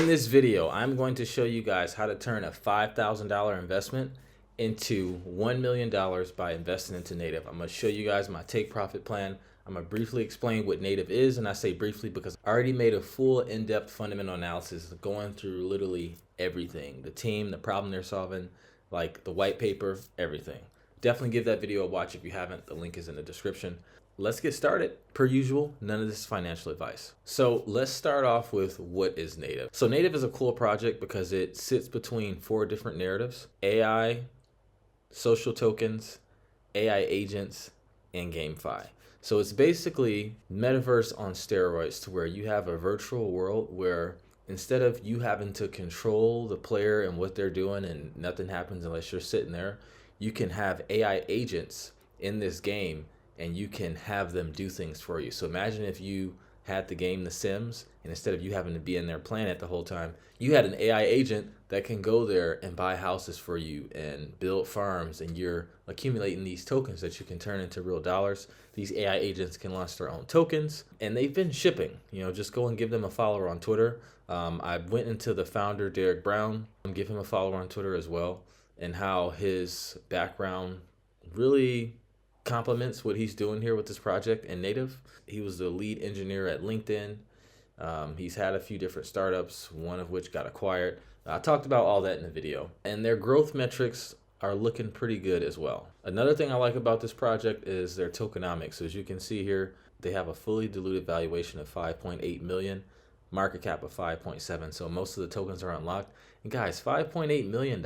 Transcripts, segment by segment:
In this video, I'm going to show you guys how to turn a $5,000 investment into $1 million by investing into Native. I'm going to show you guys my take profit plan. I'm going to briefly explain what Native is, and I say briefly because I already made a full in-depth fundamental analysis going through literally everything. The team, the problem they're solving, like the white paper, everything. Definitely give that video a watch if you haven't. The link is in the description. Let's get started. Per usual, none of this is financial advice. So let's start off with what is Native. So Native is a cool project because it sits between 4 different narratives: AI, social tokens, AI agents, and GameFi. So it's basically metaverse on steroids, to where you have a virtual world where instead of you having to control the player and what they're doing and nothing happens unless you're sitting there, you can have AI agents in this game and you can have them do things for you. So imagine if you had the game The Sims, and instead of you having to be in their planet the whole time, you had an AI agent that can go there and buy houses for you and build farms, and you're accumulating these tokens that you can turn into real dollars. These AI agents can launch their own tokens, and they've been shipping. Just go and give them a follower on Twitter. I went into the founder, Derek Brown, and give him a follower on Twitter as well, and how his background really complements what he's doing here with this project in Native. He was the lead engineer at LinkedIn. He's had a few different startups, one of which got acquired. I talked about all that in the video, and their growth metrics are looking pretty good as well. Another thing I like about this project is their tokenomics. So as you can see here, they have a fully diluted valuation of 5.8 million, market cap of 5.7. So most of the tokens are unlocked. And guys, $5.8 million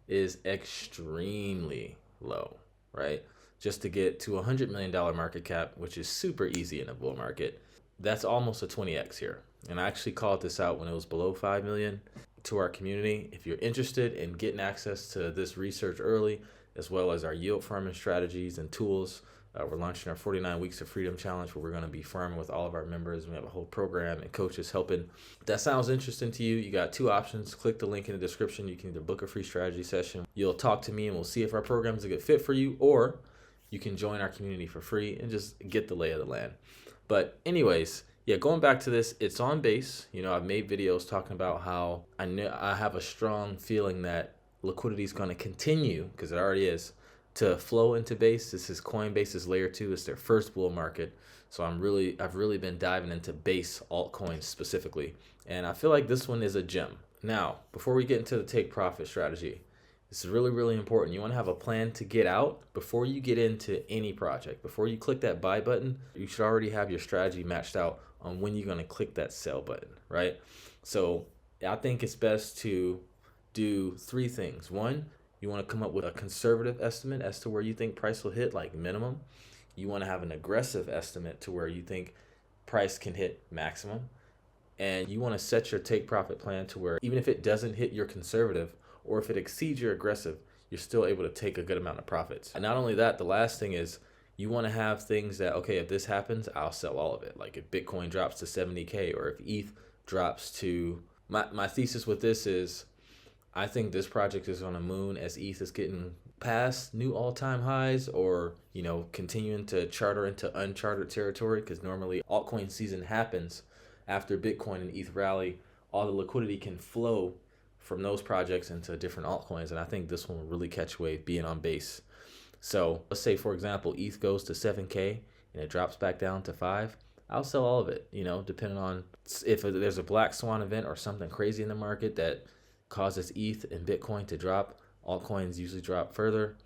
is extremely low, right? Just to get to $100 million market cap, which is super easy in a bull market. That's almost a 20x here. And I actually called this out when it was below 5 million to our community. If you're interested in getting access to this research early, as well as our yield farming strategies and tools, we're launching our 49 Weeks of Freedom Challenge, where we're going to be farming with all of our members. We have a whole program and coaches helping. If that sounds interesting to you, you got 2 options. Click the link in the description. You can either book a free strategy session. You'll talk to me and we'll see if our program is a good fit for you, or you can join our community for free and just get the lay of the land. But anyways, yeah, going back to this, it's on Base. I've made videos talking about how I have a strong feeling that liquidity is going to continue, because it already is, to flow into Base. This is Coinbase's layer 2. It's their first bull market. So I've really been diving into Base altcoins specifically. And I feel like this one is a gem. Now, before we get into the take profit strategy, this is really, really important. You want to have a plan to get out before you get into any project. Before you click that buy button, you should already have your strategy matched out on when you're going to click that sell button, right? So I think it's best to do 3 things. 1, you want to come up with a conservative estimate as to where you think price will hit, like minimum. You want to have an aggressive estimate to where you think price can hit maximum. And you want to set your take profit plan to where even if it doesn't hit your conservative, or if it exceeds your aggressive, you're still able to take a good amount of profits. And not only that, the last thing is you want to have things that, okay, if this happens, I'll sell all of it. Like if Bitcoin drops to 70K, or if ETH drops to, my thesis with this is, I think this project is on a moon as ETH is getting past new all-time highs, or, continuing to charter into uncharted territory, because normally altcoin season happens after Bitcoin and ETH rally. All the liquidity can flow from those projects into different altcoins, and I think this one will really catch wave being on Base. So let's say, for example, ETH goes to 7K and it drops back down to 5. I'll sell all of it, depending on if there's a black swan event or something crazy in the market that causes ETH and Bitcoin to drop. Altcoins usually drop further.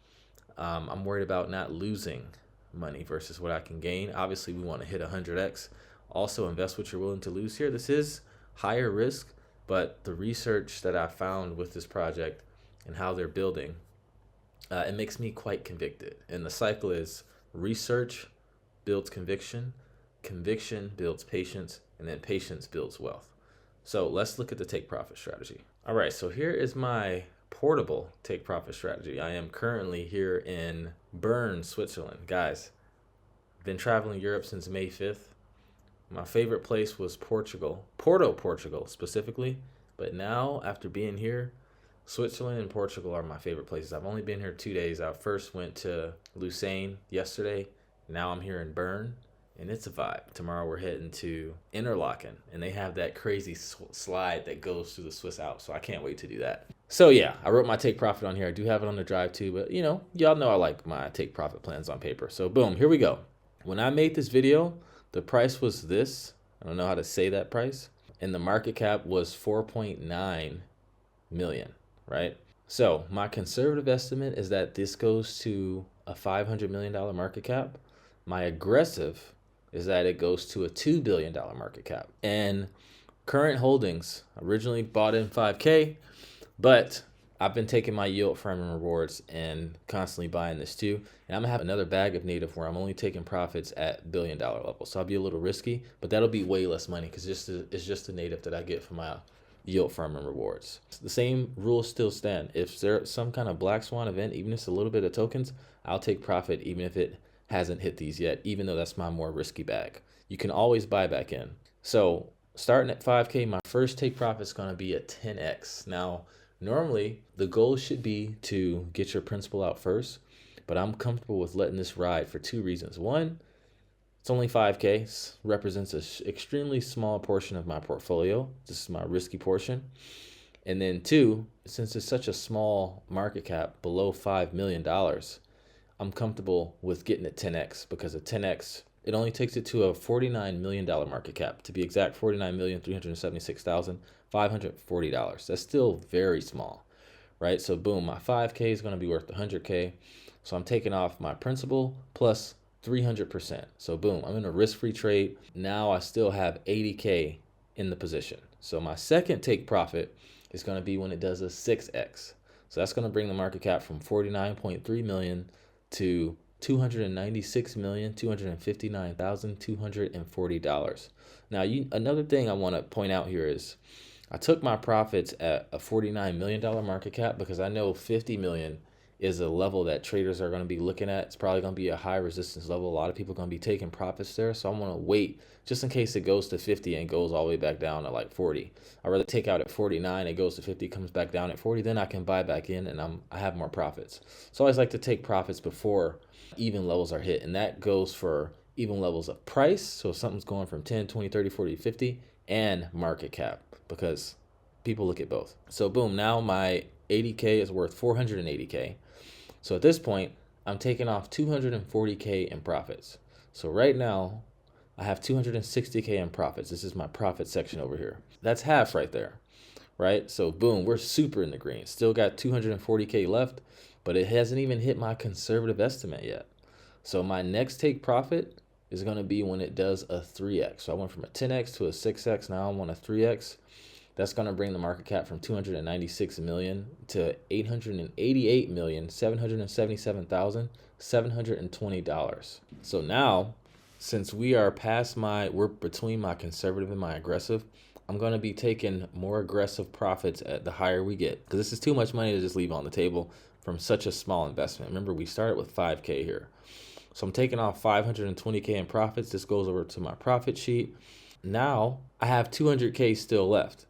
I'm worried about not losing money versus what I can gain. Obviously, we want to hit 100x. Also, invest what you're willing to lose here. This is higher risk, but the research that I found with this project and how they're building, it makes me quite convicted. And the cycle is research builds conviction, conviction builds patience, and then patience builds wealth. So let's look at the take profit strategy. All right, so here is my portable take profit strategy. I am currently here in Bern, Switzerland. Guys, I've been traveling Europe since May 5th. My favorite place was Portugal, Portugal specifically. But now, after being here, Switzerland and Portugal are my favorite places. I've only been here 2 days. I first went to Lucerne yesterday. Now I'm here in Bern, and it's a vibe. Tomorrow we're heading to Interlaken, and they have that crazy slide that goes through the Swiss Alps, so I can't wait to do that. So yeah, I wrote my take profit on here. I do have it on the drive too, but you know, y'all know I like my take profit plans on paper. So boom, here we go. When I made this video, the price was this. I don't know how to say that price. And the market cap was 4.9 million, right? So my conservative estimate is that this goes to a $500 million market cap. My aggressive is that it goes to a $2 billion market cap. And current holdings, originally bought in 5K, but I've been taking my yield from rewards and constantly buying this too. And I'm gonna have another bag of native where I'm only taking profits at $1 billion level. So I'll be a little risky, but that'll be way less money because it's just the native that I get from my yield from and rewards. The same rules still stand. If there's some kind of black swan event, even if it's a little bit of tokens, I'll take profit even if it hasn't hit these yet, even though that's my more risky bag. You can always buy back in. So starting at 5K, my first take profit is gonna be a 10x. Now, normally the goal should be to get your principal out first, but I'm comfortable with letting this ride for two reasons. One, it's only 5K, represents an extremely small portion of my portfolio. This is my risky portion. And then two, since it's such a small market cap, below $5 million, I'm comfortable with getting it 10x because a 10x, it only takes it to a $49 million market cap. To be exact, $49,376,540. That's still very small, right? So boom, my 5K is going to be worth 100K. So I'm taking off my principal plus 300%. So boom, I'm in a risk-free trade. Now I still have 80K in the position. So my second take profit is going to be when it does a 6x. So that's going to bring the market cap from 49.3 million to $296,259,240. Now, another thing I want to point out here is I took my profits at a $49 million market cap because I know 50 million is a level that traders are going to be looking at. It's probably going to be a high resistance level. A lot of people are going to be taking profits there. So I'm going to wait just in case it goes to 50 and goes all the way back down to like 40. I'd rather take out at 49, it goes to 50, comes back down at 40. Then I can buy back in and I have more profits. So I always like to take profits before even levels are hit. And that goes for even levels of price. So if something's going from 10, 20, 30, 40, 50 and market cap because people look at both. So boom, now my 80K is worth 480K. So at this point, I'm taking off 240K in profits. So right now, I have 260K in profits. This is my profit section over here. That's half right there, right? So boom, we're super in the green. Still got 240K left, but it hasn't even hit my conservative estimate yet. So my next take profit is going to be when it does a 3x. So I went from a 10x to a 6x. Now I'm on a 3x. That's going to bring the market cap from 296 million to $888,777,720. So now, since we are past we're between my conservative and my aggressive, I'm going to be taking more aggressive profits at the higher we get because this is too much money to just leave on the table from such a small investment. Remember, we started with 5K here. So I'm taking off 520K in profits. This goes over to my profit sheet. Now I have 200K still left.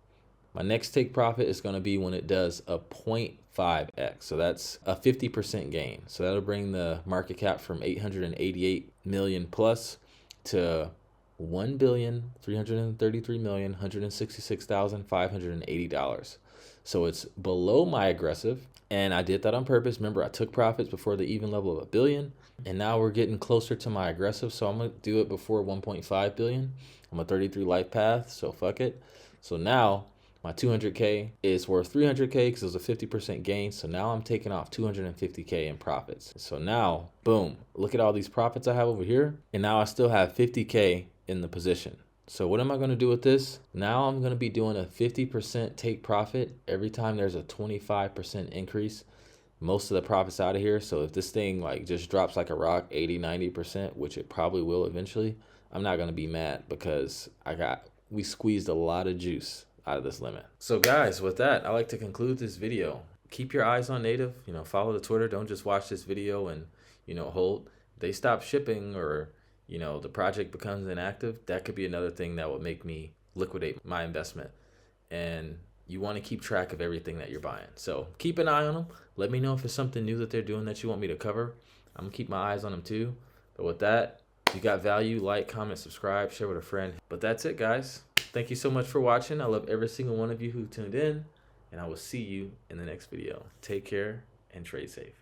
My next take profit is going to be when it does a 0.5x. So that's a 50% gain. So that'll bring the market cap from 888 million plus to $1,333,166,580. So it's below my aggressive. And I did that on purpose. Remember, I took profits before the even level of $1 billion. And now we're getting closer to my aggressive. So I'm going to do it before 1.5 billion. I'm a 33 life path. So fuck it. So now my 200K is worth 300K because it was a 50% gain. So now I'm taking off 250K in profits. So now, boom, look at all these profits I have over here. And now I still have 50K in the position. So what am I going to do with this? Now I'm going to be doing a 50% take profit every time there's a 25% increase. Most of the profits out of here. So if this thing like just drops like a rock 80, 90%, which it probably will eventually, I'm not going to be mad because we squeezed a lot of juice out of this limit. So guys, with that, I like to conclude this video. Keep your eyes on native, follow the Twitter. Don't just watch this video and, hold. They stop shipping or, the project becomes inactive. That could be another thing that would make me liquidate my investment. And you want to keep track of everything that you're buying. So keep an eye on them. Let me know if there's something new that they're doing that you want me to cover. I'm gonna keep my eyes on them too. But with that, If you got value, like, comment, subscribe, share with a friend. But that's it, guys. Thank you so much for watching. I love every single one of you who tuned in, and I will see you in the next video. Take care and trade safe.